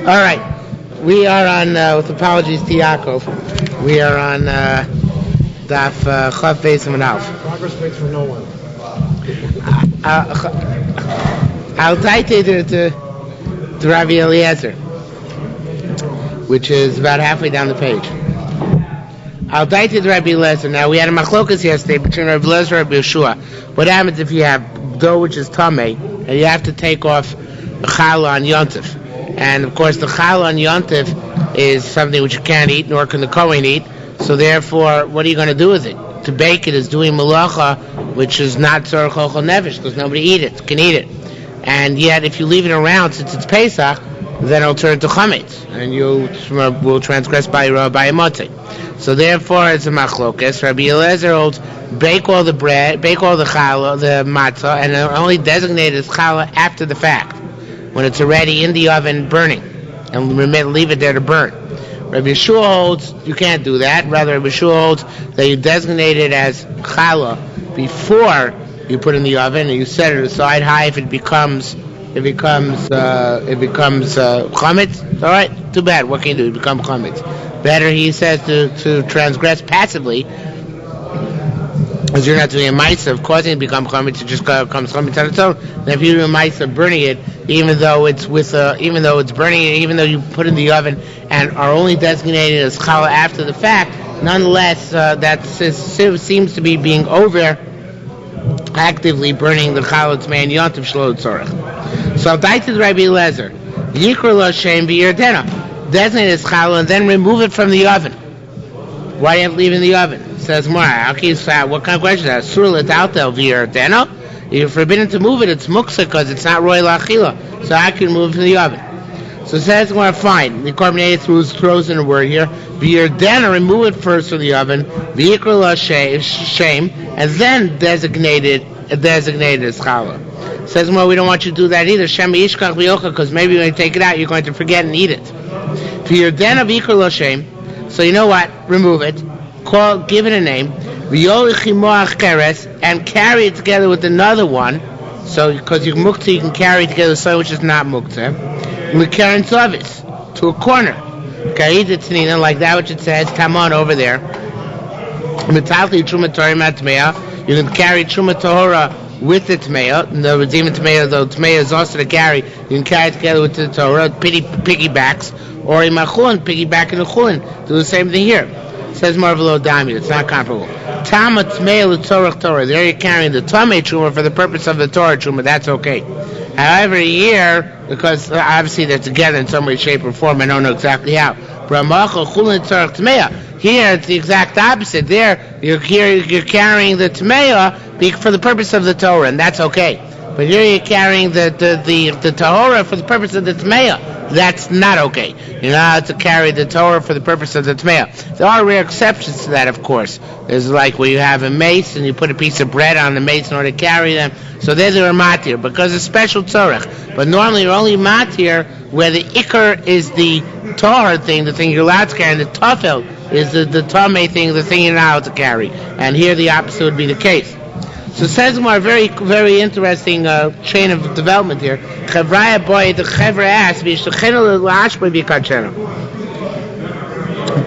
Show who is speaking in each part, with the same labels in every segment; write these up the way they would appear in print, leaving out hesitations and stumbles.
Speaker 1: All right, we are on, with apologies to Yaakov, we are on Daf Chav Beis and Alf.
Speaker 2: Progress waits for no one.
Speaker 1: I'll take it to Rabbi Eliezer, which is about halfway down the page. I'll take it to Rabbi Eliezer. Now, we had a machlokas yesterday between Rabbi Eliezer and Rabbi Yeshua. What happens if you have dough which is tamei, and you have to take off the challah on yontif? And of course, the challah on yontif is something which you can't eat, nor can the kohen eat. So therefore, what are you going to do with it? To bake it is doing malacha, which is not tzorach ochel nefesh, because nobody can eat it. And yet, if you leave it around since it's Pesach, then it'll turn to chametz, and you will transgress by a motzei. So therefore, it's a machlokas. Rabbi Eliezer holds bake all the bread, bake all the challah, the matzah, and only designate as challah after the fact, when it's already in the oven burning, and leave it there to burn. Rabbi Yeshua holds you can't do that. Rather, Rabbi Yeshua holds that you designate it as challah before you put it in the oven, and you set it aside high if it becomes chametz. All right, too bad. What can you do? It becomes chametz. Better, he says, to transgress passively, because you're not doing a ma'aser of causing it to become chametz. It just comes chametz on its own. And if you do a ma'aser of burning it, even though it's burning it, even though you put it in the oven and are only designated as challah after the fact, nonetheless, that seems to be being over actively burning the challah man yontif shlo tzorach. So I'll die to the Rabbi Eliezer. Yikra lo shem v'yerdena. Designate as challah and then remove it from the oven. Why do you have to leave it in the oven? It says more. What kind of question is that? Sur l'tautel v'yerdena. You're forbidden to move it. It's muksa because it's not roy la'achila. So I can move it to the oven. So it says more. Fine. The carbonated throws in a word here. V'yerdena. Remove it first from the oven. V'yikra lo shem. And then designate it as challah. Says more, we don't want you to do that either. Shem yishkach v'yocha, because maybe when you take it out, you're going to forget and eat it. V'yerdena v'yikra lo shem. So you know what? Remove it. Give it a name. V'yolichimo acheres, and carry it together with another one. So because you muktzah, you can carry it together with something which is not muktzah. L'keren tzavis, to a corner. Ka'id tzninan, like that which it says, tamon over there. Metalti truma torah matmeah. You can carry truma tahora with the tmeah. In other words, even tmeah, though tmeah is also to carry, you can carry it together with the Torah, piggybacks, or in machulin, piggyback in the chulin. Do the same thing here. It says more of a low dami. It's not comparable. Tama tmeah l'torach Torah. There you're carrying the tamei truma for the purpose of the Torah truma. That's okay. However, here, because obviously they're together in some way, shape, or form, I don't know exactly how. Bramacha chulin torach tmeah. Here it's the exact opposite. There you're carrying the tmeah for the purpose of the Torah, and that's okay. But here you're carrying the Torah for the purpose of the tmeah. That's not okay. You're not allowed to carry the Torah for the purpose of the tmeah. There are rare exceptions to that, of course. There's like where you have a mace and you put a piece of bread on the mace in order to carry them. So there's a matir because it's special tzorach. But normally you're only matir where the ikar is the tahor thing, the thing you're allowed to carry, and the tafel is the tamei thing, the thing you're not allowed to carry. And here the opposite would be the case. So it says more very, very interesting chain of development here. Chevraya boy, the chevra asked,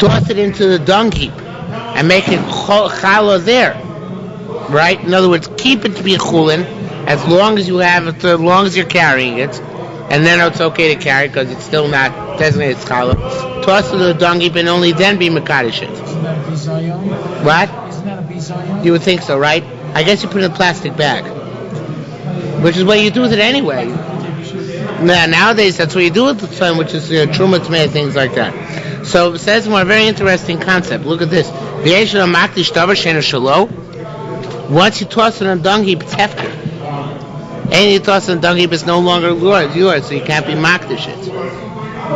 Speaker 1: toss it into the dung heap and make it challah there. Right? In other words, keep it to be a chulin as long as you have it, as long as you're carrying it, and then it's okay to carry because it's still not designated as challah. Toss it to the dung heap and only then be mekadosh it.
Speaker 2: Isn't that a bizayon?
Speaker 1: What?
Speaker 2: Isn't that a bizayon?
Speaker 1: You would think so, right? I guess you put it in a plastic bag, which is what you do with it anyway. Nowadays, that's what you do with the sun, which is truma tmeah, things like that. So it says more very interesting concept. Look at this. Once you toss it in a dung heap, it's hefker. And you toss it in a dung heap, it's no longer yours, so you can't be makdish it.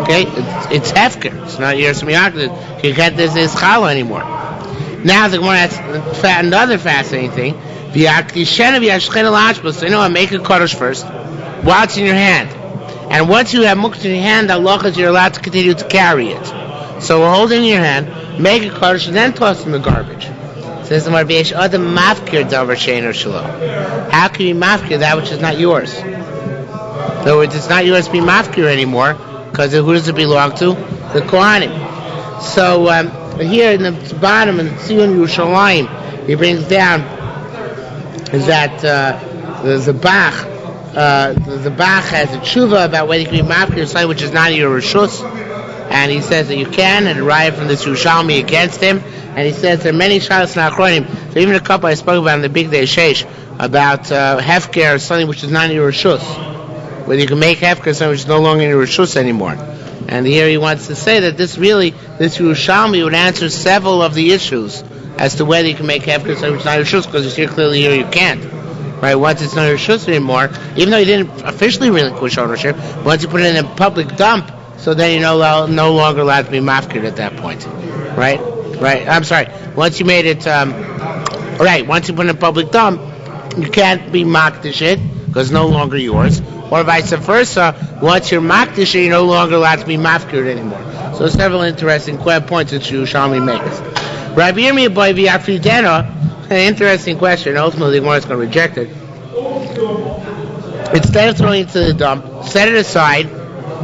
Speaker 1: Okay? It's hefker. It's not yours to be makdish. You can't, there's challah anymore. Now the Gemara has another fascinating thing. So you know what? Make a kodesh first. While it's in your hand. And once you have muktzah in your hand, Allah, you're allowed to continue to carry it. So we'll hold it in your hand, make a kodesh, and then toss it in the garbage. Says the Gemara, how can you mafkir that which is not yours? In other words, it's not yours to be mafkir anymore. Because who does it belong to? The Kohanim. So here in the bottom, in Tziyun Yerushalmi, he brings down that the Bach has a tshuva about whether you can be mafkir something which is not your reshus, and he says that you can, and arrive from this Yerushalmi against him, and he says there are many shalos and achronim. So even a couple I spoke about in the big day sheish about hefker, something which is not your reshus, whether you can make hefker something which is no longer in your reshus anymore. And here he wants to say that this Yerushalmi would answer several of the issues as to whether you can make hefker something which is not your reshus, because you see clearly here you can't. Right, once it's not your reshus anymore, even though you didn't officially relinquish ownership, once you put it in a public dump, so then you're no longer allowed to be mafkir at that point. Right. I'm sorry. Once you made it, once you put it in a public dump, you can't be makdish it because it's no longer yours. Or vice versa, once you're makdish it, you're no longer allowed to be mafkir anymore. So several interesting points that Yerushalmi makes. Rabbi Yirmiyah Boy V'Afridena. An interesting question. Ultimately, the Gemara is going to reject it. Instead of throwing it to the dump, set it aside.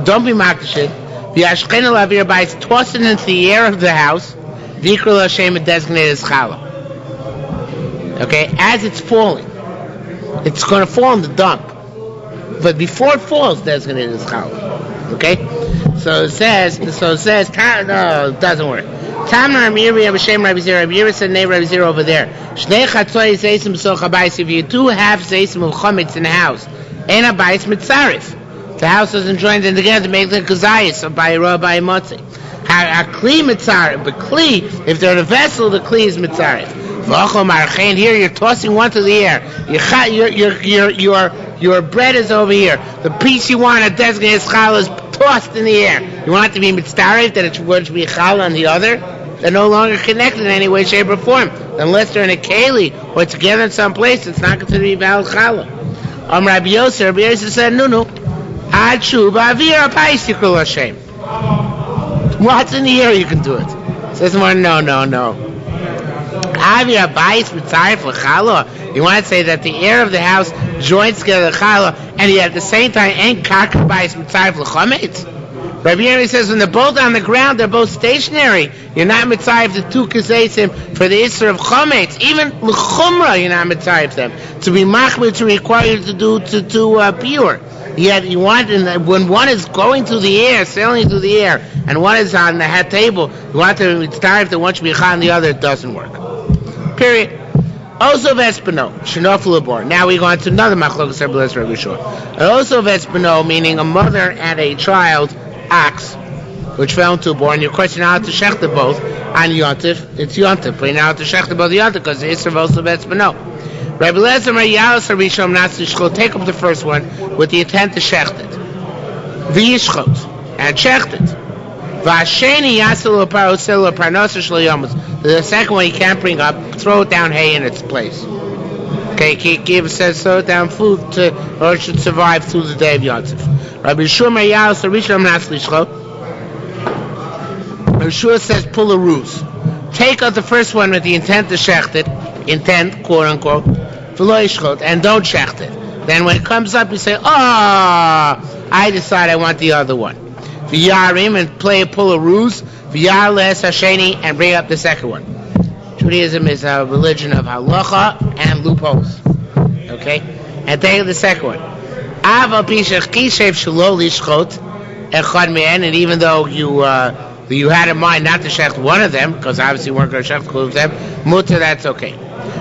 Speaker 1: Don't be makdish it. V'yashchen lavir b'ayis, toss it into the air of the house. V'yikra l'Hashem, and designate as challah. Okay, as it's falling, it's going to fall in the dump. But before it falls, designate as challah. Okay, so it says. No, it doesn't work. Tamar Amiri Abishem Rabbi Zera. Rabbi Yira said, "Nay, Rabbi Zera over there. Shnei chatzoi zeisim soch habayis. If you do have zeisim of chametz in the house, ein habayis mitzarif. The house doesn't join them together to make the kazayis of bayiro by motzi. Kli mitzarif, but kli, if they're in a vessel, the kli is mitzarif. V'achol marchein. Here you're tossing one to the air. Your bread is over here. The piece you want to designate as challah is tossed in the air. You want it to be mitzarif, that it's going to be challah on the other. They're no longer connected in any way, shape, or form. Unless they're in a keli or together in some place, it's not considered to be valid challah. Rabbi Yosef said, no. Achu ba'avir apayis yikol Hashem. What's in the air, you can do it. Says more, no. Avir apayis mitzarif l'challah. You want to say that the air of the house joins together the challah, and yet at the same time ain't karka bayis mitzarif l'chametz. Rabbi Yeri says when they're both on the ground, they're both stationary. You're not mitzarif the two kazaysim for the isser of chametz. Even l'chumra, you're not mitzarif them. To be machmir, to require you to do pure. Yet you want, when one is going through the air, sailing through the air, and one is on the head table, you want to mitzarif that one should be chal and the other, it doesn't work. Period. Also vespino, shenofel labor. Now we go on to another machlokas Rabbi Eliezer Rabbi Yeshua. Also vespino, meaning a mother and a child ox, which fell into a bore, and your question how to shechta both on yontif. It's yontif, but now to shechta both yontif because it's also vespino. Rabbi Eliezer Yalos Rishon Natzishchot. Take up the first one with the intent to shecht it. V'yishchot and shecht it. V'asheni yasel parosel parnoser shlo yomos. The second one you can't bring up. Throw it down hay in its place. Okay, Kiv says throw it down food or it should survive through the day of Yontif. Rabbi Yeshua Yalos Rishon Natzishchot. Rabbi Yeshua says pull a ruse. Take out the first one with the intent to shecht it. Intent, quote unquote. And don't shecht it. Then when it comes up, you say, I decide I want the other one. V'yarim, and pull a ruse. V'yar les hasheni, and bring up the second one. Judaism is a religion of halacha and loopholes. Okay? And take the second one. Ava pishach kishev shelo lishchot echad me'en, and even though you had in mind not to shecht one of them, because obviously you weren't going to shecht all of them, mutter, that's okay.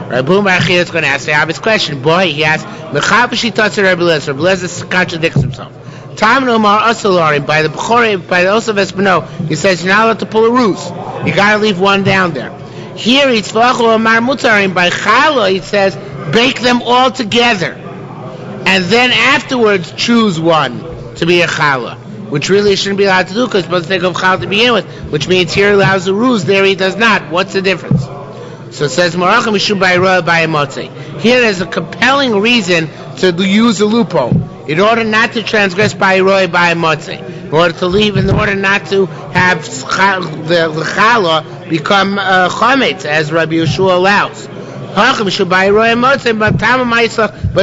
Speaker 1: Rabbi Achia is going to ask the obvious question. Boy, he asks, Mechabashi Tatzer Rabbi Eliezer. Rabbi Eliezer contradicts himself. Tam Nomar Asalarim, by the Osef Espino, he says you're not allowed to pull a ruse. You got to leave one down there. Here, it's Vachu Amar Mutarim, by Chala, he says, bake them all together. And then afterwards, choose one to be a Chala, which really shouldn't be allowed to do, because it's supposed to take off Chala to begin with, which means here he allows the ruse, there he does not. What's the difference? So it says, here there's a compelling reason to use a loophole. In order not to transgress by Roy by Motze. In order to leave, in order not to have the challah become chametz, as Rabbi Yeshua allows. But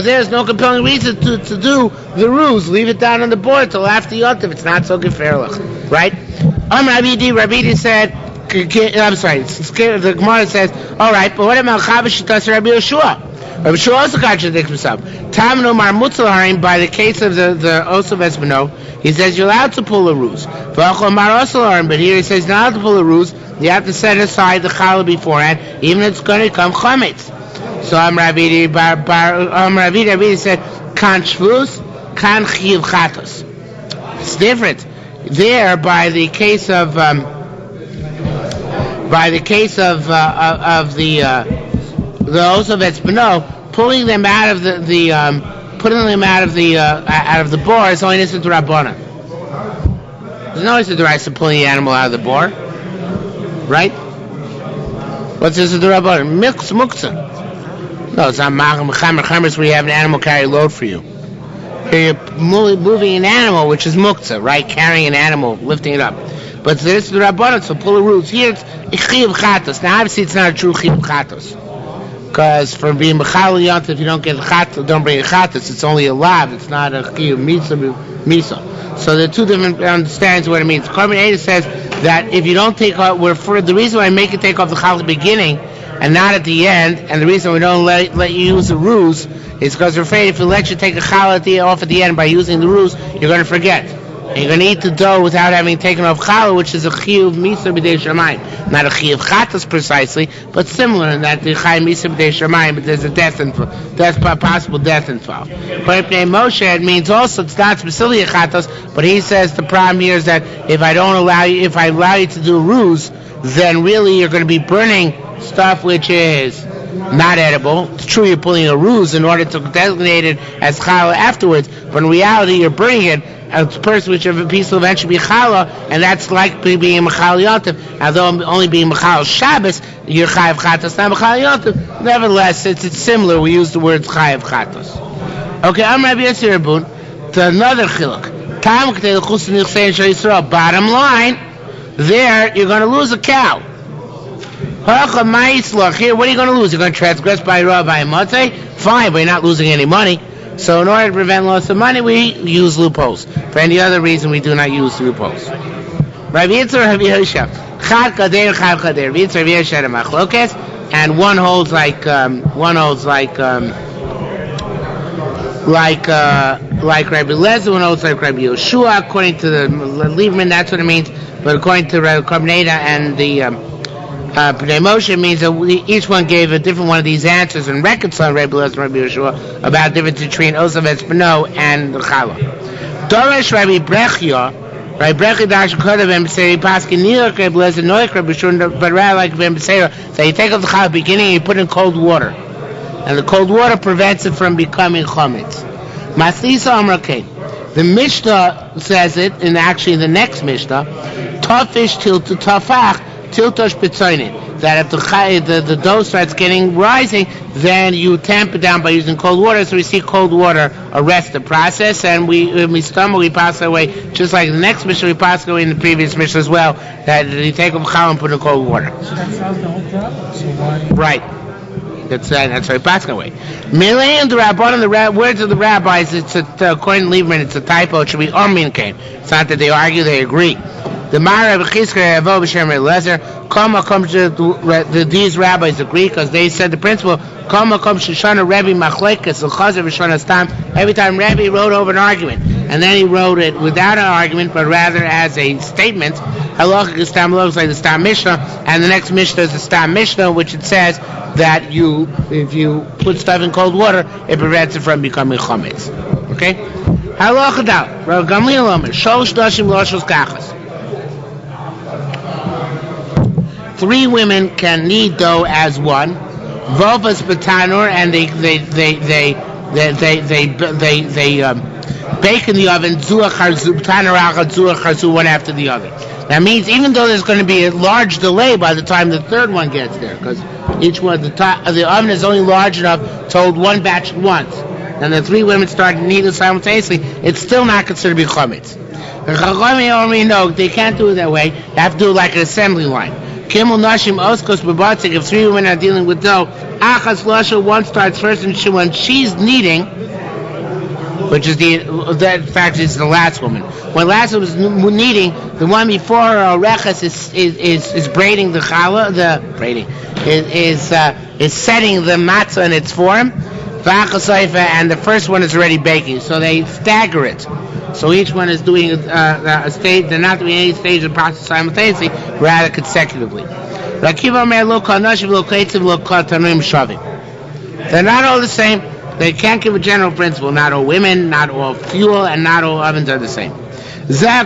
Speaker 1: there's no compelling reason to do the ruse. Leave it down on the board till after Yontif. It's not so gefährlich, right? Rabbi said, I'm sorry, the Gemara says, all right, but what about Chavashit Rabbi Yeshua? Rabbi Yeshua also contradicts himself. Tamnu Mar Mutzalarim, by the case of the Osov Esbeno, he says you're allowed to pull a ruse. But here he says you're not allowed to pull a ruse. You have to set aside the challah beforehand, even if it's going to come chametz. So Rabbi said, kan shvus, kan chiv chatos. It's different. There, by the case of the Osov Esbeno, pulling them out of the bore is only nisad d'Rabbanan. There's no nisad d'Oraisa pulling the animal out of the bore, right? What's nisad d'Rabbanan? Muktzah. No, it's not mechamer. Mechamer is where you have an animal carry a load for you. Here you're moving an animal, which is muktzah, right? Carrying an animal, lifting it up. But this is the Rabbanan, so pull the roots. Here it's chiv chatos. Now obviously it's not a true chiv chatos. Because for being mechal yont, if you don't get chatos, don't bring a chatos, it's only a lav, it's not a chiv misa. So there are two different understandings of what it means. Korban Eidah says that if you don't take off, the reason why I make you take off the chal at the beginning and not at the end, and the reason we don't let you use the ruse is because we're afraid if we let you take a chal off at the end by using the ruse, you're going to forget. And you're going to eat the dough without having taken off challah, which is a chiyuv misa b'dei shamayim. Not a chiyuv chatas precisely, but similar in that the chayim misa b'dei shamayim, but there's a possible death involved. But Moshe, it means also it's not specifically a chatas, but he says the problem here is that if I allow you to do a ruse, then really you're going to be burning stuff which is not edible. It's true you're pulling a ruse in order to designate it as challah afterwards, but in reality you're burning it as a person which of a piece will eventually be challah, and that's like being mechal yontif. Although only being mechal Shabbos, you're chayav chatos, not mechal yontif. Nevertheless, it's similar. We use the word chayav chatos. Okay, I'm Rabbi Yossi Rabun to another chiluk. Bottom line, there you're going to lose a cow. Here, what are you going to lose? You're going to transgress by Rabbi Motzei? Fine, but you're not losing any money. So in order to prevent loss of money, we use loopholes. For any other reason, we do not use loopholes. Rabbi Yitzhak, Rabbi Yosha, Chad Kader, Chad Kader. Rabbi Yitzhak, Rabbi Yosha, and Machlokes, and one holds like Rabbi Lezer, one holds like Rabbi Yeshua. According to the Lieberman, that's what it means. But according to Rabbi Korban Eidah and the Pnei Moshe means that each one gave a different one of these answers and reconciled Rabbi Lezer and Rabbi Yeshua about the difference between Osov Esbeno and the Challah. Doresh Rabbi Brechia, Rabbi Brechia Dash Kodev and B'Seir Paskin Nilak Rabbi Lezer Noik Rabbi Yeshua, but rather like Rabbi B'Seir, so you take off the Challah beginning and you put in cold water, and the cold water prevents it from becoming chometz. Maslisa Amrakein. The Mishnah says it, and actually the next Mishnah, Tafish til to Tafach. Tiltosh Pitzoinin, that if the dough starts rising, then you tamp it down by using cold water. So we see cold water arrest the process, and when we stumble, we pass away. Just like the next Mishnah, we pass away in the previous Mishnah as well. That you take a chal and put in cold water.
Speaker 2: So that solves the whole problem. So why?
Speaker 1: Right. That's why we pass away. Milay and the Rabbanon, the words of the rabbis, according to Lieberman, it's a typo. It should be Armin came. It's not that they argue; they agree. The Mara B'Chizkar Yavo B'Shem Lezer, these rabbis agree because they said the principle, Shoshana Rebbe Machlekes L'Chazer V'Shana Stam. Every time Rebbe wrote over an argument, and then he wrote it without an argument, but rather as a statement. Halacha Stam looks like the Stam Mishnah, and the next Mishnah is the Stam Mishnah, which it says that if you put stuff in cold water, it prevents it from becoming chometz. Okay? Halacha Dal Rav Gamliel Omer Sholosh Dashim Loshos Kachas. 3 women can knead dough as one. Vovas betanur, and they bake in the oven. Zuach harzu betanuracha zuach harzu, one after the other. That means even though there's going to be a large delay by the time the third one gets there, because each one the oven is only large enough to hold one batch at once, and the 3 women start kneading simultaneously, it's still not considered to be chometz. No, they can't do it that way. They have to do it like an assembly line. Kimel Nashim Oskos Babatik, if 3 women are dealing with dough, Achas Lasha, one starts first, and when she's kneading, which is that fact is the last woman. When last woman was kneading, the one before her Reches is braiding the challah, is setting the matzah in its form, and the first one is already baking. So they stagger it. So each one is doing a stage. They're not doing any stage of the process simultaneously, rather consecutively. They're not all the same. They can't give a general principle. Not all women, not all fuel, and not all ovens are the same. Now,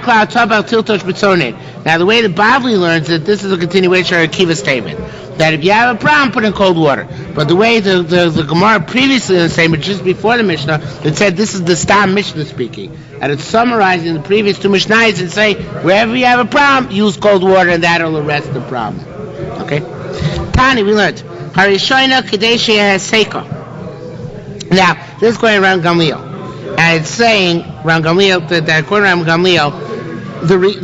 Speaker 1: the way the Bavli learns that this is a continuation of Akiva's statement, that if you have a problem, put in cold water. But the way the Gemara previously in the statement, just before the Mishnah, it said this is the Stam Mishnah speaking. And it's summarizing the previous 2 Mishnahs and say, wherever you have a problem, use cold water and that'll arrest the problem. Okay? Tani, we learned. Harishoina Kadeshia Haseka. Now, this is going around Gamliel. And it's saying, around Gamliel, that according to Gamliel,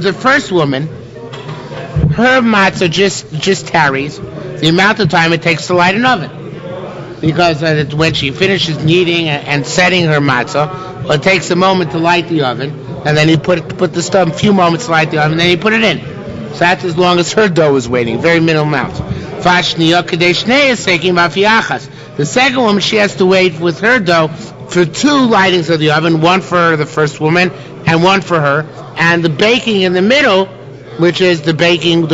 Speaker 1: the first woman, her matzah just tarries the amount of time it takes to light an oven. Because when she finishes kneading and setting her matzah, it takes a moment to light the oven, and then you put the stuff, a few moments to light the oven, and then you put it in. So that's as long as her dough is waiting, very minimal amount. The second woman, she has to wait with her dough for 2 lightings of the oven, one for the first woman and one for her, and the baking in the middle, which is the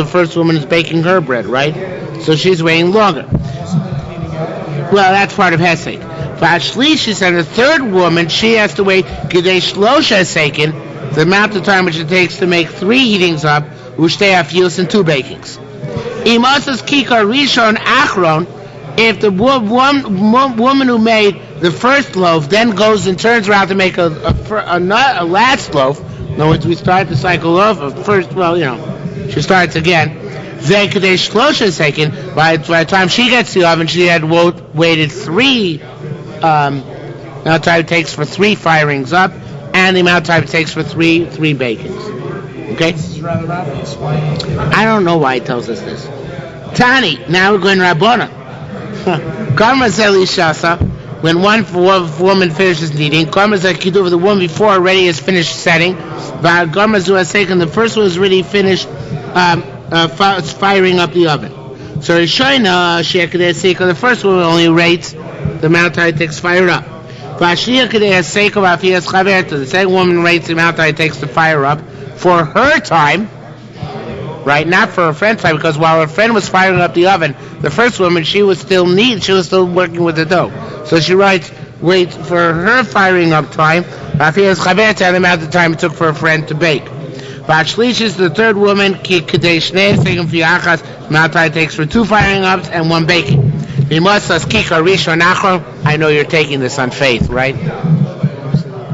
Speaker 1: first woman is baking her bread, right? So she's waiting longer. Well, that's part of Hesek. She said the third woman, she has to wait Kedei Shlosha Hesekin, the amount of time which it takes to make 3 heatings up, Ushtei Afiyos, and 2 bakings. Imasas Kikar Rishon Achron, if the woman who made the first loaf then goes and turns around to make a last loaf, in other words, we start the cycle of first, she starts again. Then Kedei Shlosha Hesekin, by the time she gets to the oven, she had waited 3. Amount of time it takes for 3 firings up, and the amount of time it takes for 3 bakings. Okay?
Speaker 2: This is rather obvious. Why?
Speaker 1: I don't know why he tells us this. Tani, now we're going to Rabbona. Karma Zeli Shasa, when one woman finishes kneading, Karma Zekidu, the one before already has finished setting, but Karma Zuasekan, the first one is already finished firing up the oven. So Rishoina, the first one only rates the amount of time it takes to fire up. The second woman rates the amount of time it takes to fire up for her time, right? Not for her friend's time, because while her friend was firing up the oven, the first woman, she was still working with the dough. So she waits for her firing up time, and the amount of time it took for her friend to bake. Bachlish is the third woman, the amount of time it takes for 2 firing ups and 1 baking. I know you're taking this on faith, right?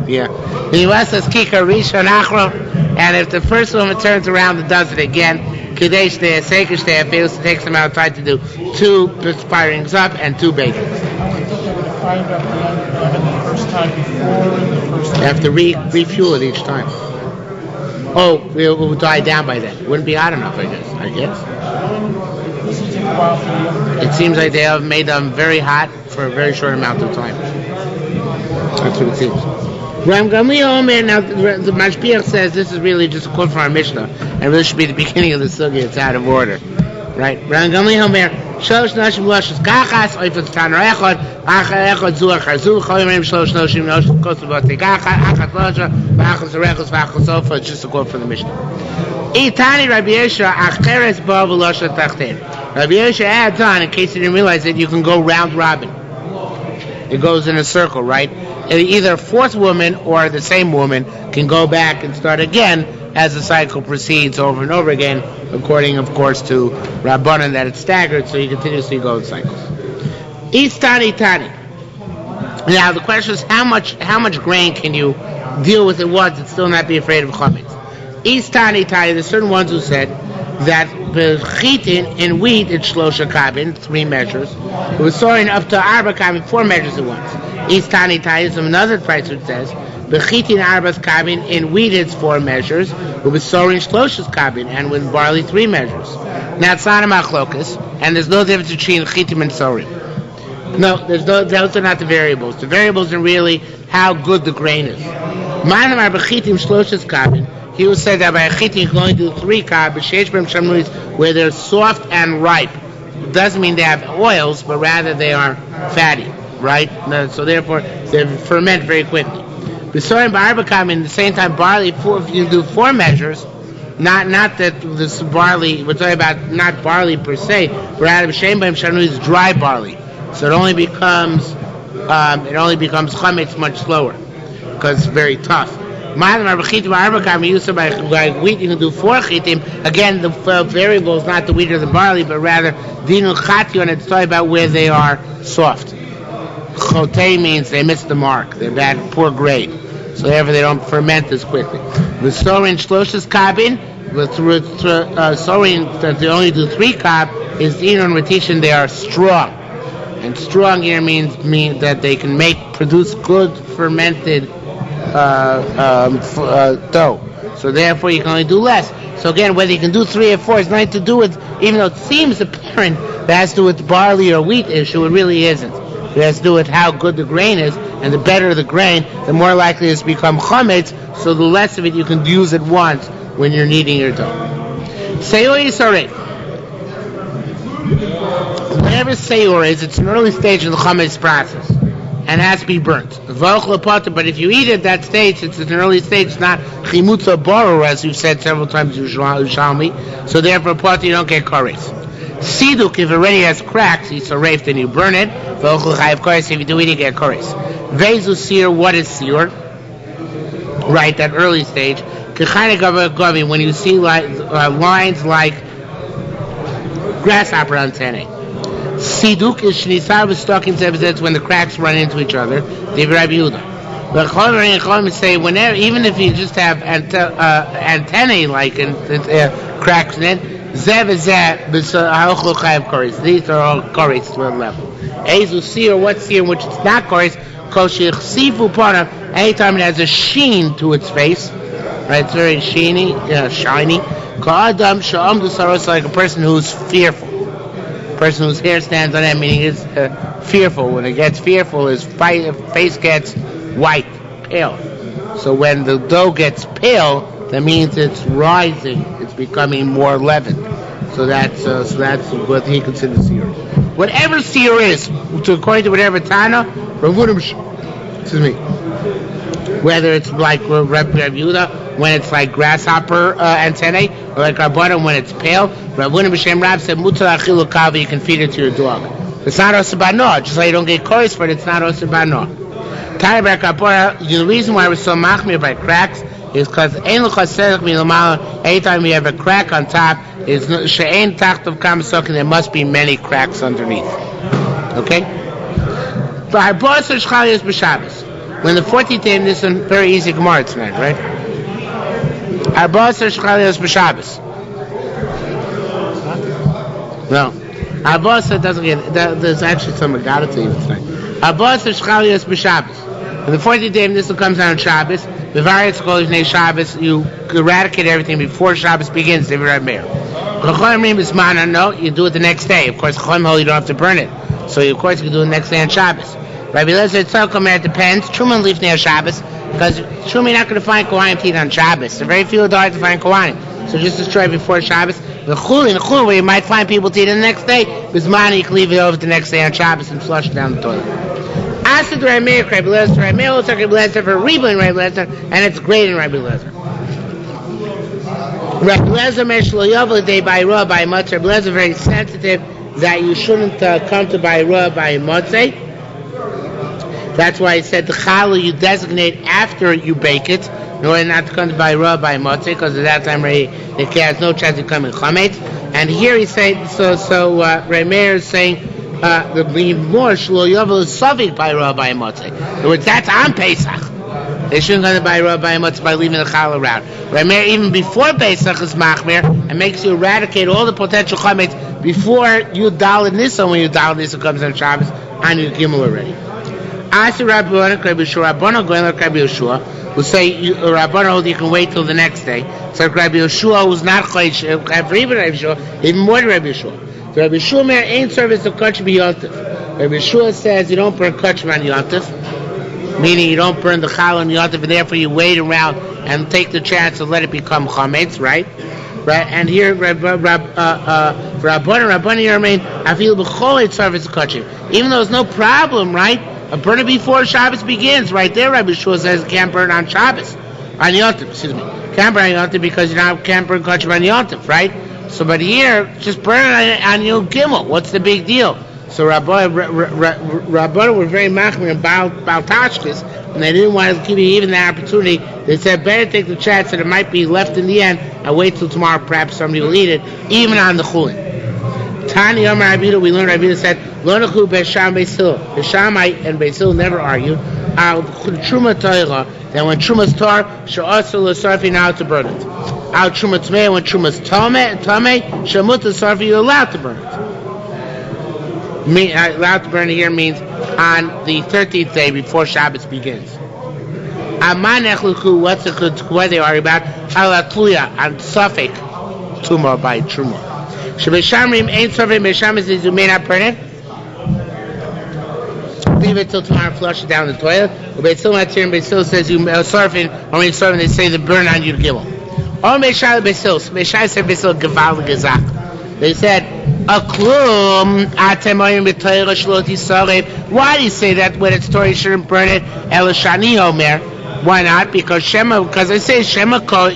Speaker 1: Yeah. And if the first woman turns around and does it again, it takes the amount of time to do 2 firings up and 2 bakings.
Speaker 2: Fired up the oven the first time before the first time.
Speaker 1: You have to refuel it each time. Oh, it will die down by then. Wouldn't be hot enough, I guess. It seems like they have made them very hot for a very short amount of time. That's what it seems. Ram Gamliel, now the Mashpiach says this is really just a quote from our Mishnah, and really should be the beginning of the sugya. It's out of order, right? Ram Gamliel, Shlosh Nashim Lushes Kachas, Oifet Tanner Echad, Achad Echad Zuach Harzu, Choyim Shlosh Noshim Noshim Kosovote Kachad, Achad Losha, Vachos Arechos, Vachos Sofa. It's just a quote from the Mishnah. Itani Rabbi Yeshua Acheres Bo V'Losha Tachten. Rabbi Yeshua adds on, in case you didn't realize it, you can go round robin. It goes in a circle, right? Either a fourth woman or the same woman can go back and start again as the cycle proceeds over and over again, according, of course, to Rabbanan that it's staggered, so you continuously go in cycles. Istani Tani. Now the question is, how much grain can you deal with at once and still not be afraid of chametz? Istani Tani. There's certain ones who said that the chitin in wheat it's shlosha kabin, 3 measures. It was soaring up to arba kabin, 4 measures at once. Istani Tani. Some another price which says the chitin arbas kabin in wheat it's 4 measures. It was soaring shlosha's kabin, and with barley 3 measures. Now it's not a machlokas, and there's no difference between chitim and sorim. No, those are not the variables. The variables are really how good the grain is. Manamar b'chitim shloshes kabin. He will say that by a chitim you can only do 3 kab, where they're soft and ripe. It doesn't mean they have oils, but rather they are fatty, right? So therefore, they ferment very quickly. B'sorim b'arba kab, in the same time, barley, if you do 4 measures, not that this barley, we're talking about not barley per se, but rather b'shem b'hem shanu is dry barley. So it only becomes chametz much slower because it's very tough. By wheat you can do 4 chitim. Again, the variable is not the wheat or the barley, but rather dinu chation, and it's talking about where they are soft. Chotei means they miss the mark. They're bad, poor grade. So therefore they don't ferment as quickly. The sorin shloshes kabin. Sorin that they only do 3 kab is inon retishin. They are strong. And strong here means that they can produce good fermented dough. So therefore you can only do less. So again, whether you can do 3 or 4 has nothing to do with, even though it seems apparent that has to do with barley or wheat issue, it really isn't. It has to do with how good the grain is, and the better the grain, the more likely it is to become chametz, so the less of it you can use at once when you're kneading your dough. Shiur Yisarei. Whatever shiur is, it's an early stage in the chametz process and has to be burnt. But if you eat at that stage, it's an early stage. It's not chimutza borer, as we've said several times in Yerushalmi. So therefore, potter, you don't get kares. Siduk, if it already has cracks, it's a rafe, then you burn it. If you do eat, you get kares. Vezu seer, what is shiur? Right, that early stage. When you see lines like grasshopper antennae. Siduk is shnisar v'stokim zebzets, when the cracks run into each other. David Rabbi Yehuda. The Chomer say whenever, even if you just have antennae like cracks in it, zebzet b'sa'achol chayav koris. These are all koris to one level. Ezu seer, what seer which it's not koris? Koshich sifu pana. Anytime it has a sheen to its face, right? It's very shiny. Ka'adam sha'am dusaros, like a person who's fearful. Person whose hair stands on end, meaning is fearful. When it gets fearful, his face gets white, pale. So when the dough gets pale, that means it's rising. It's becoming more leavened. So that's what he considers shiur. Whatever shiur is, according to whatever Tana, whether it's like Rabbi Yehuda, when it's like grasshopper antennae, or like Rabbanim when it's pale. Rabbanim b'shem Rab said, "Mutar achilu kava," you can feed it to your dog. It's not osir b'anoah, just like you don't get koris for it. It's not osir b'anoah. The reason why we're so machmir by cracks is because anytime you have a crack on top, is she'ein tachtov kam sokin, there must be many cracks underneath. Okay. When the 14th day, this is a very easy Gemara tonight, right? Arba'asar shchalios b'Shabbos. No, Arba'asar doesn't get. There's actually some I got it to you tonight. Arba'asar shchalios b'Shabbos. When the 14th day, this comes out on Shabbos. B'varetz kol ifnei Shabbos, you eradicate everything before Shabbos begins. They write Meir. No, you do it the next day. Of course, you don't have to burn it, so of course you can do it the next day on Shabbos. Rabbi Lezer Tzolkomer, it depends. Truman lifnei Shabbos, because Truman you're not going to find Kohanim teeth on Shabbos. There are very few hard to find Kohanim, so just destroy it before Shabbos. The Chulin, where you might find people teeth the next day, Bismani, you can leave it over the next day on Shabbos and flush it down the toilet. Asked Rabbi Meir, Rabbi Lezer, Rabbi Meir will take Rabbi Lezer for Reba in Rabbi Lezer, and it's great in Rabbi Lezer. Rabbi Lezer Meshlo Yovel Day by Ra by Motzei. Rabbi Lezer very sensitive that you shouldn't come to by Ra by Motzei. That's why he said the challah you designate after you bake it, in order not to come to by Ra by Motzei, because at that time it has no chance of becoming chametz. And here he's saying, so Rabbi Meir is saying the more shlo yovel is savik by Ra by Motzei. In other words, that's on Pesach. They shouldn't go to by Ra by Motzei by leaving the challah around. Rabbi Meir even before Pesach is machmir and makes you eradicate all the potential chametz before you Daled Nisan. When you Daled Nisan comes on Shabbos on your Gimel already. Ask Rabbanon, who say Rabbanon hold you can wait till the next day. It's like Rabbi Yeshua, who's not chodesh, even Rabbi Yeshua, even more than Rabbi Yeshua. So Rabbi Yeshua mer ain't service of kachim b'yontif. Rabbi Yeshua says you don't burn kachim on yontif, meaning you don't burn the challah on yontif, and therefore you wait around and take the chance to let it become chametz, right? Right, and here Rabbanan here mean I feel b'cholei service of kachim, even though there's no problem, right? A burn it before Shabbos begins, right there. Rabbi Yeshua says you can't burn on Shabbos, on yontif, excuse me. Can't burn on yontif because you can't burn kachim on yontif, right? So, but here, just burn it on Yom Gimel. What's the big deal? So, Rabbanan were very machmir about Tashkis, and they didn't want to give you even the opportunity. They said, better take the chance that it might be left in the end, and wait till tomorrow, perhaps somebody will eat it, even on the Chulin. Tani Yomar Abida, we learned Abida said, Lo nechu Beisham Beisil. Beishamai and Beisil never argued. Al Truma Torah, that when Truma's Tor, She'asur L'Sarfi, now to burn it. Al Truma Tmei, when Truma's Tamei, She'mut L'Sarfi, you're allowed to burn it. Allowed to burn it here means on the 13th day before Shabbos begins. Amanech L'Chu, what's the what they argue about? Al Atluya, on Safek, Tumor by Truma. Shebeshamrim ain't serving. Beshamrim says you may not burn it. Leave it till tomorrow. Flush it down the toilet. Beisil Matir and Beisil says you surfing or when surfing. They say the burn on you to gimel. Or Meishai Beisil. Meishai said Beisil Geval Gezak. They said a klum atemoyim b'toyra shloti sarev. Why do you say that when it's Torah you shouldn't burn it? Elishani Omer. Why not? Because they say Shema Kohen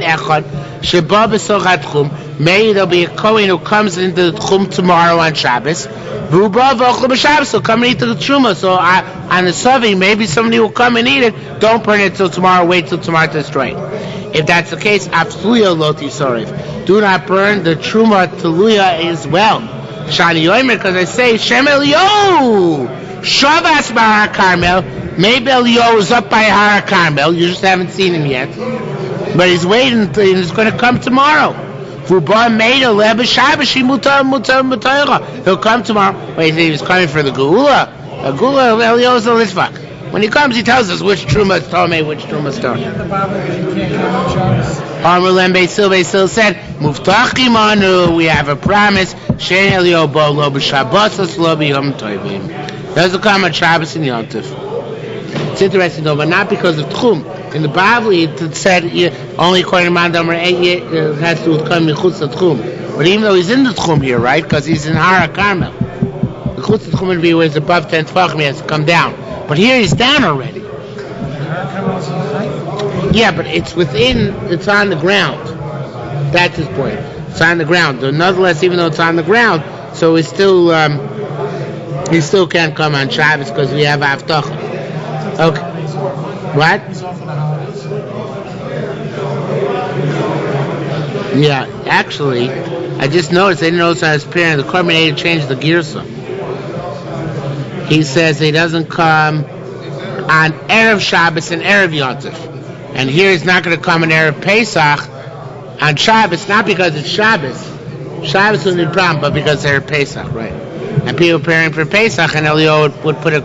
Speaker 1: Echad Sheba B'Sochat Chum. Maybe there'll be a Kohen who comes into the Chum tomorrow on Shabbos. V'Uba V'Ochel B'Shabbos will come and eat the Truma. So on the Savi, maybe somebody will come and eat it. Don't burn it till tomorrow. Wait till tomorrow to destroy it. If that's the case, Afluya Loti Sorev. Do not burn the Truma Teluya as well. Shani Yomer, because I say Shem Elio Shavas Bahar Carmel. Maybe Elio is up by Har Carmel. You just haven't seen him yet. But he's waiting until he's going to come tomorrow. He'll come tomorrow. Wait, he's coming for the Geula. The Geula, Elio is a Litvak. When he comes, he tells us which Truma is Tomei, which Truma is Tomei. Amrulem Beisil said, Muftachim anu, we have a promise. Shein Elio bo lo b'Shabbos lo b'Yom Tovim. Doesn't come on Shabbos and Yom Tov. It's interesting though, but not because of Tchum. In the Bible, it said only according to Mandam it has to do with coming Chutz Tchum. But even though he's in the Tchum here, right? Because he's in Har Carmel. The Chutz Tchum would be where it's above 10 Tfachim, he has to come down. But here he's down already. Yeah, but it's on the ground. That's his point. It's on the ground. Nonetheless, even though it's on the ground, so he still can't come on Shabbos because we have Avtach. Okay. What? Yeah, actually, I just noticed, they didn't notice on his parent, the Korban changed the Girsa. He says he doesn't come on Erev Shabbos and Erev Yontif. And here he's not going to come on Erev Pesach on Shabbos, not because it's Shabbos. Shabbos wouldn't be a problem, but because they're Pesach, right? And people preparing for Pesach, and Elio would put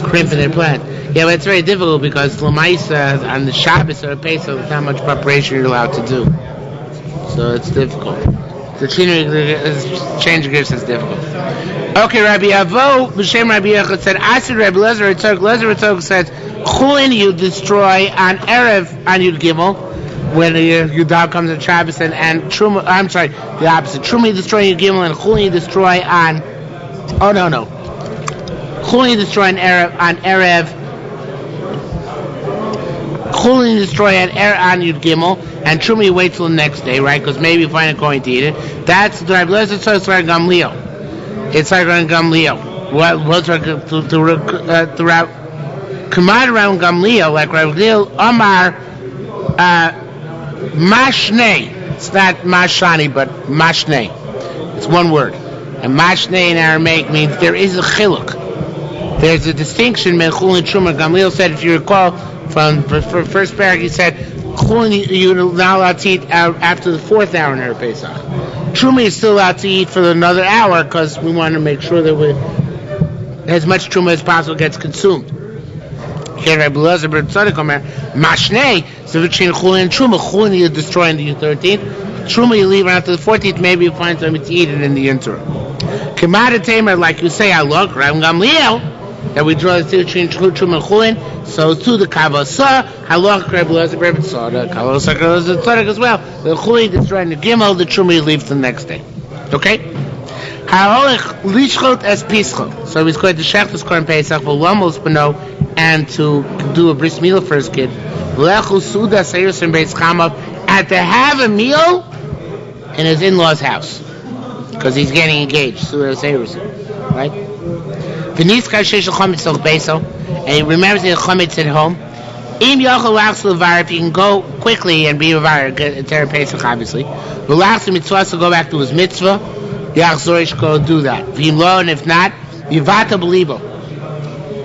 Speaker 1: crimp in their plan. Yeah, but it's very difficult because Lamaisa on the Shabbos or Pesach, there's not much preparation you're allowed to do. So it's difficult. The change of gifts is difficult. Okay, Rabbi Avo, B'Shem Rabbi Yechud said, Asir Rabbi Lezer Ritzok says, Chulin you destroy on Erev, on Yud Gimel, when your dog comes on Shabbos, and Truma, I'm sorry, the opposite. Truma you destroy on Yud Gimel, and Chulin you destroy on, Chulin you destroy on Erev, Chulin you destroy on Yud Gimel, and Truma you wait till the next day, right? Because maybe you find a coin to eat it. That's the Rabbi Lezer Ritzok, it's like Gamliel. It's like around Gamliel. What's to command around Gamliel, like Rabbi Gamliel, Amar Mashnei. It's not Mashani, but Mashnei. It's one word. And Mashnei in Aramaic means there is a chiluk. There's a distinction between Chulin and Truma. Gamliel said, if you recall, from the first paragraph, he said, Chulin you're not allowed to eat after the 4th hour in Erev Pesach. Truma is still allowed to eat for another hour because we want to make sure that as much Truma as possible gets consumed. Okay, Rabbi Elazar ben Tzadok Omer, Mashnei, so between Chulin and Truma, Chulin you're destroying the 13th, Truma you leave after the 14th, maybe you find something to eat it in the interim. Kamada Tamer, like you say, I look, Rabbi Gamliel, that we draw the distinction between Truma and Chulin, so to the Kavasa, Halach Rabbi Elazar ben Tzadok, Kavasa Rabbi Elazar ben Tzadok as well, the Chulin destroying the Gimel, the Truma you leave the next day. Okay? Lishchot as Pischot. So he's going to Shechtas Korban Pesach, V'lamos Beno, and to do a bris milah for his kid. Lechu Suda Seirus and Beis Chamav, and to have a meal in his in-laws' house, because he's getting engaged. Suda Seirus, right? V'niskar Sheish Chometz Toch Beiso, and he remembers the Chometz at home. Im Yochel Lachs Levar, if he can go quickly and be a Var, Terah Pesach, obviously. V'lachs Mitzvah, to go back to his mitzvah. Yachzorish go do that. V'im lo, and if not, Yivata Belibo.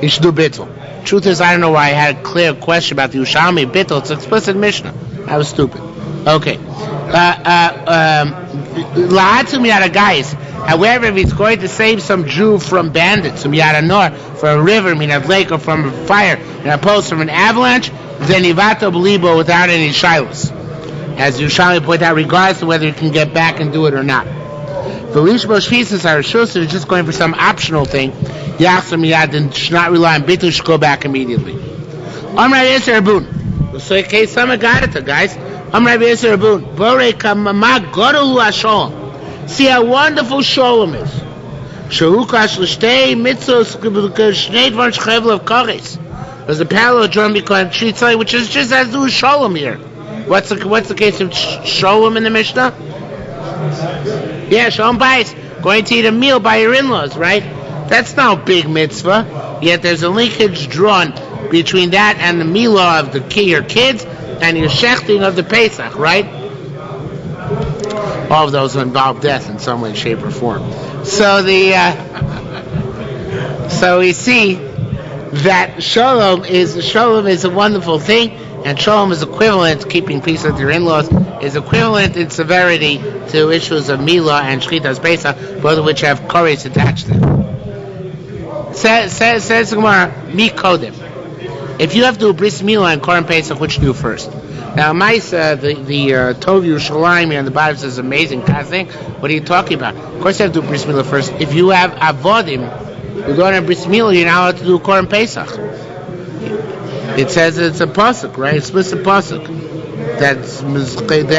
Speaker 1: You should do bittul. Truth is, I don't know why I had a clear question about the Yerushalmi bittul. It's explicit Mishnah. That was stupid. Okay. La'atzum yada guys. However, if he's going to save some Jew from bandits, from yada nor, from a river, a lake, or from a fire, opposed from an avalanche, then Yivata Belibo without any shilos. As Yerushalmi pointed out, regardless of whether he can get back and do it or not. The Lishbo Shvisas are Shus, is just going for some optional thing. Yachsam Yad, and should not rely on Bitul, should go back immediately. Amr Yisr Abun. So, okay, some got it, guys. Amr Yisr Abun. Borei Kamama Godolu Hasholom. See how wonderful Sholom is. Shahukash L'shtei Mitzos Shnei Dvar Shchevel of Koris. There's a parallel drum because she's telling, which is just as do with Sholom here. What's the case of Sholom in the Mishnah? Yeah, Shalom Bayis, going to eat a meal by your in-laws, right? That's not a big mitzvah. Yet there's a linkage drawn between that and the milah of your kids and your shechting of the Pesach, right? All of those involve death in some way, shape, or form. So so we see that shalom is a wonderful thing. And shalom is equivalent, keeping peace with your in-laws, is equivalent in severity to issues of milah and shchitas pesach, both of which have koris attached to them. Says Gemara, mi kodim. If you have to do bris milah and korban pesach, which do you first? Now, Maisa, the Tov Yerushalmi on the bottom says amazing kind of thing. What are you talking about? Of course, you have to do bris milah first. If you have avodim, you're going to bris milah, you're not allowed to do korban pesach. It says it's a pasuk, right? Explicit pasuk that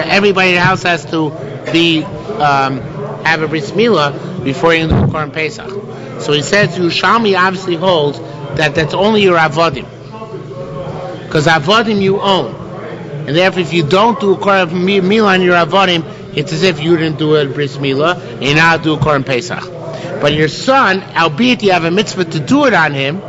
Speaker 1: everybody in the house has to be have a bris milah before you do the korban pesach. So he says Yerushalmi obviously holds that that's only your avodim, because avodim you own, and therefore if you don't do a korban milah on your avodim, it's as if you didn't do a bris milah and you now do a korban pesach. But your son, albeit you have a mitzvah to do it on him,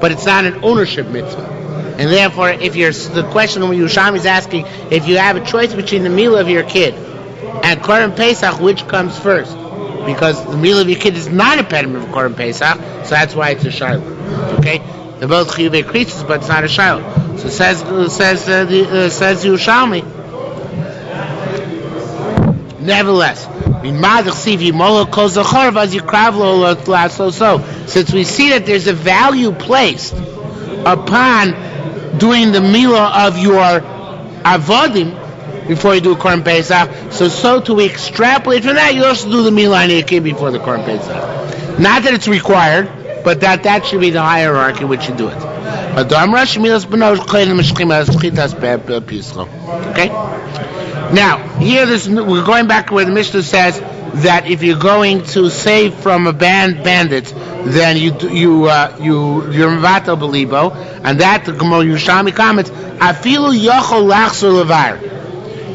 Speaker 1: but it's not an ownership mitzvah. And therefore, if the question Yerushalmi is asking, if you have a choice between the milah of your kid and korban pesach, which comes first? Because the milah of your kid is not a impediment of korban pesach, so that's why it's a shiur. Okay, they're both chiyuvei kritzos, but it's not a shiur. So says Yerushalmi. Nevertheless, since we see that there's a value placed upon doing the milah of your avodim before you do korban pesach, so to extrapolate from that, you also do the milah on your kid before the korban pesach. Not that it's required, but that should be the hierarchy which you do it. Okay. Now here, we're going back to where the Mishnah says that if you're going to save from a bandit, then you're mevatel belibo, and that the Yerushalmi comments, afilu yochol lachzor levar.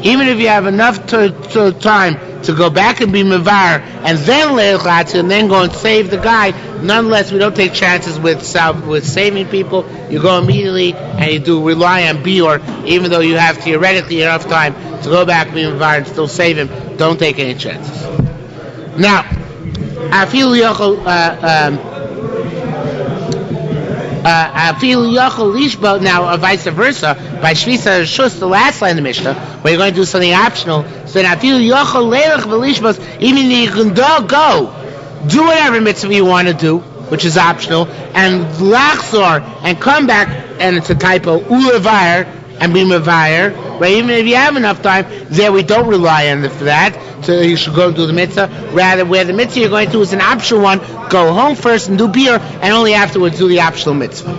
Speaker 1: Even if you have enough time to go back and be mevar, and then leilchatz, and then go and save the guy, nonetheless, we don't take chances with saving people. You go immediately and you do rely on biur, even though you have theoretically enough time to go back and be mevar and still save him. Don't take any chances. Now, afilu yochol lishbo. Now, vice versa, by shvisa shus, the last line of the Mishnah, where you're going to do something optional. So now, afilu yochol leilach v'lishbos, even if you can go whatever mitzvah you want to do, which is optional, and lachzor, and come back and it's a typo, ulevire, and be mevire, right? Even if you have enough time, there we don't rely on for that, so you should go do the mitzvah. Rather, where the mitzvah you're going to do is an optional one, go home first and do beer, and only afterwards do the optional mitzvah.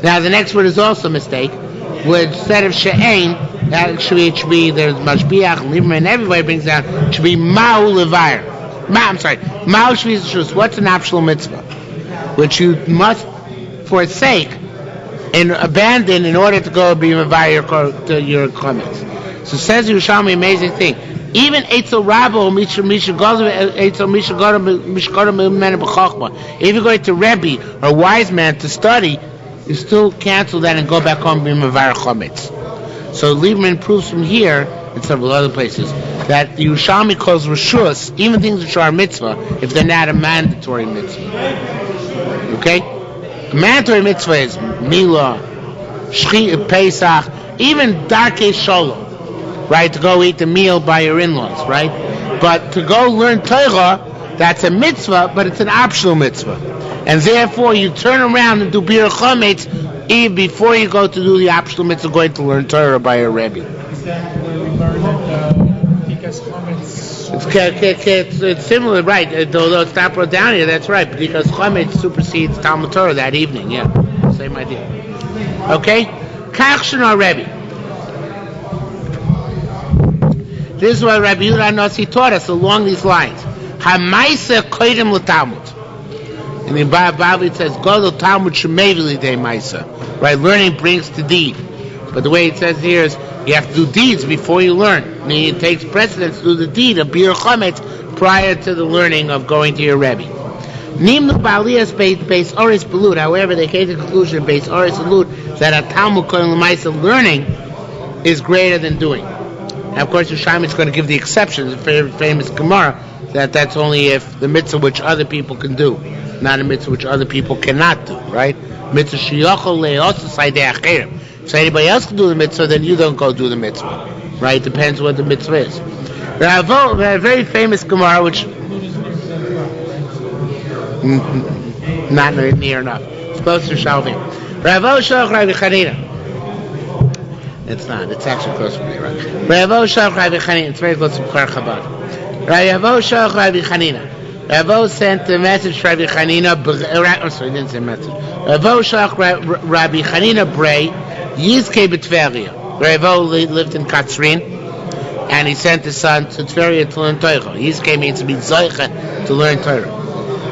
Speaker 1: Now, the next word is also a mistake. Where instead of she'ain, it should be there's mashbiach, and Lieberman, everybody brings down, it should be ma'u levire. Ma'u shvizashus. What's an optional mitzvah? Which you must forsake and abandon in order to go be mevire your comments. So says Yerushalmi, amazing thing. Even Eitzel Rabbo, if you're going to Rebbe or wise man to study, you still cancel that and go back home and be mevire chometz. So Lieberman proves from here and several other places that Yerushalmi calls reshus, even things which are a mitzvah, if they're not a mandatory mitzvah. Okay? A mandatory mitzvah is Milah, Pesach, even Darkei Shalom, right? To go eat the meal by your in-laws, right? But to go learn Torah, that's a mitzvah, but it's an optional mitzvah. And therefore, you turn around and do Bir Chometz even before you go to do the optional mitzvah, going to learn Torah by your Rebbe.
Speaker 2: Is that where we learned that Pikas Chometz?
Speaker 1: It's similar, right? Although it's not brought down here, that's right. Because Chometz supersedes Talmud Torah that evening, yeah. Same idea. Okay? Kach Shana Rebbe. This is what Rabbi Yehuda Nasi taught us along these lines. HaMaisa koidem l'Talmud. And in the Bible it says, "Go to Talmud shemevili de Maisa." Right, learning brings to deed. But the way it says here is, you have to do deeds before you learn. Meaning it takes precedence to do the deed of Bir Chometz prior to the learning of going to your Rebbe. Nimnu ba'aliyas beis oris belud. However, they came to the conclusion beis oris belud that a Talmud koidem l'Maisa learning is greater than doing. Now, of course, Yerushalmi is going to give the exceptions, the very famous Gemara, that's only if the mitzvah which other people can do, not a mitzvah which other people cannot do, right? Mitzvah sheyachol le'osa saydei acherim. So anybody else can do the mitzvah, then you don't go do the mitzvah, right? Depends what the mitzvah is. Ravo, a very famous Gemara, which not near enough. It's close to Shalvim. Ravo shach Rabbi Chanina. It's not. It's actually close to me, right? Ravo shach Rabbi Chanina. It's very close to Kfar Chabad. Ravo shach Rabbi Chanina. Ravo sent a message to Rabbi Chanina. Sorry, he didn't send a message. Ravo shach Rabbi Chanina Bray. Yizkei b'Tveria. Ravo lived in Katzrin, and he sent his son to Tveria to learn Torah. Yizkei means to be zoicha to learn Torah.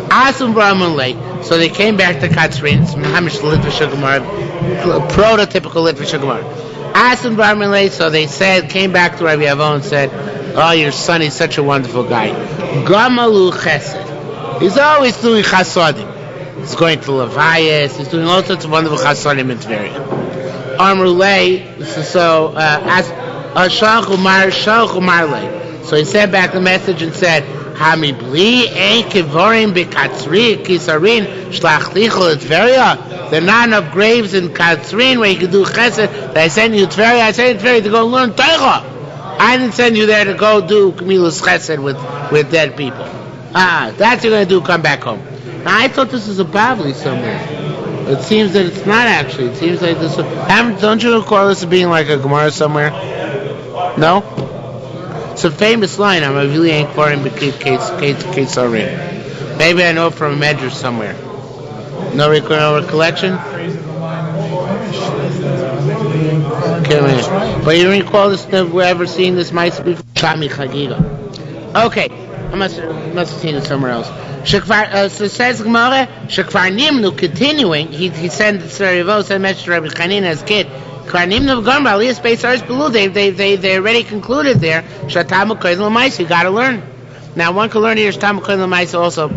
Speaker 1: Asum Brahman Lake. So they came back to Katzrin. It's Mahamish Litvish Gemara, prototypical Litvish Gemara. Asum Brahman Lake. So they came back to Rabbi Avon and said, "Oh, your son is such a wonderful guy. Gamalu Chesed. He's always doing chasodim. He's going to Levias. He's doing all sorts of wonderful chasodim in Tveria." Amrulay. So So he sent back the message and said, "Hami bli ein kivorim bekatzri kisarin shlach lichol Tveria." There are not enough graves in Katzrin where you can do chesed. That I sent you to Tveria. I sent you to Tveria to go learn Torah. I didn't send you there to go do Kamilas Chesed with dead people. That's what you're going to do, come back home. Now, I thought this was a Bavli somewhere. It seems that it's not actually. It seems like this. Don't you recall this as being like a Gemara somewhere? No? It's a famous line. I'm a really ain't for him, but Kesarin. Maybe I know it from a medrash somewhere. No recollection? But you don't recall this, never ever seen this mice before? Shami Chagiga. Okay, I must have seen it somewhere else. So says Gemara, Shekvar Nimnu, continuing, he sent Sarivo, sent a message to Rabbi Chanina as kid. Kvar Nimnu Gomba, Aliyah Space Ars Belu, they already concluded there, Shatamu Koyden L'Mais, you gotta learn. Now one can learn here, Shatamu Koyden L'Mais also,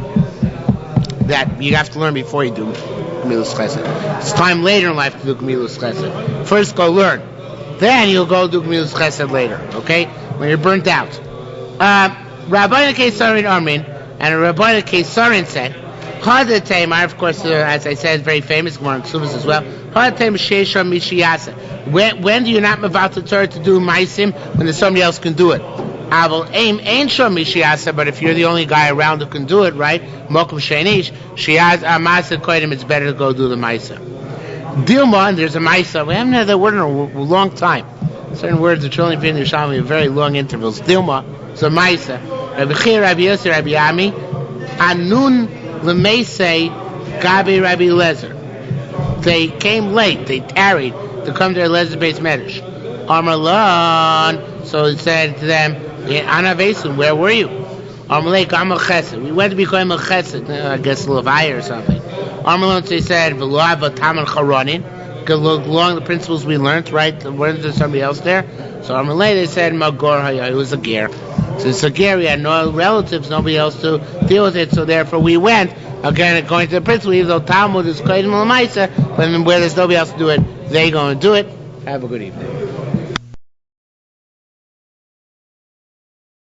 Speaker 1: that you have to learn before you do Gemilas Chesed. It's time later in life to do Gemilas Chesed. First go learn. Then you'll go do Gemilas Chesed later, okay? When you're burnt out. Rabbi Kesarin Armin, and Rabbi Kesarin said, Hadatem, of course, as I said, very famous, more in Ksubas as well. Hadatem Sheisha Mishiyasa. When do you not move out the Torah to do Maisim? When somebody else can do it. Aval aim ain't shom mishiyasa, but if you're the only guy around who can do it, right? Mokum sheinish, shiyaz amasa koidim, it's better to go do the Maisa. Dilma, and there's a Maisa. We haven't had that word in a long time. Certain words are trillion in Yerushalmi have very long intervals. Dilma, so Maisa. Rabbi Chir, Rabbi Yossi, Rabbi Ami, Anun Lemeisei, Gabi, Rabbi Lezer. They came late. They tarried to come to their Lezer-based medrash. Amarlan. So he said to them, Ana Vesun, where were you? Amalek, Amal Chesed. We went to become a Chesed, I guess a little higher or something. Amalon, so he said, V'lo'ava Taman Charonin. Along the principles we learned, right? Wasn't there somebody else there? So Amalek, they said, Magor Haya, it was a ger. So it's a ger, we had no relatives, nobody else to deal with it, so therefore we went. Again, according to the principle, even though Talmud is Kodim L'Maisa, but where there's nobody else to do it, they going to do it. Have a good evening.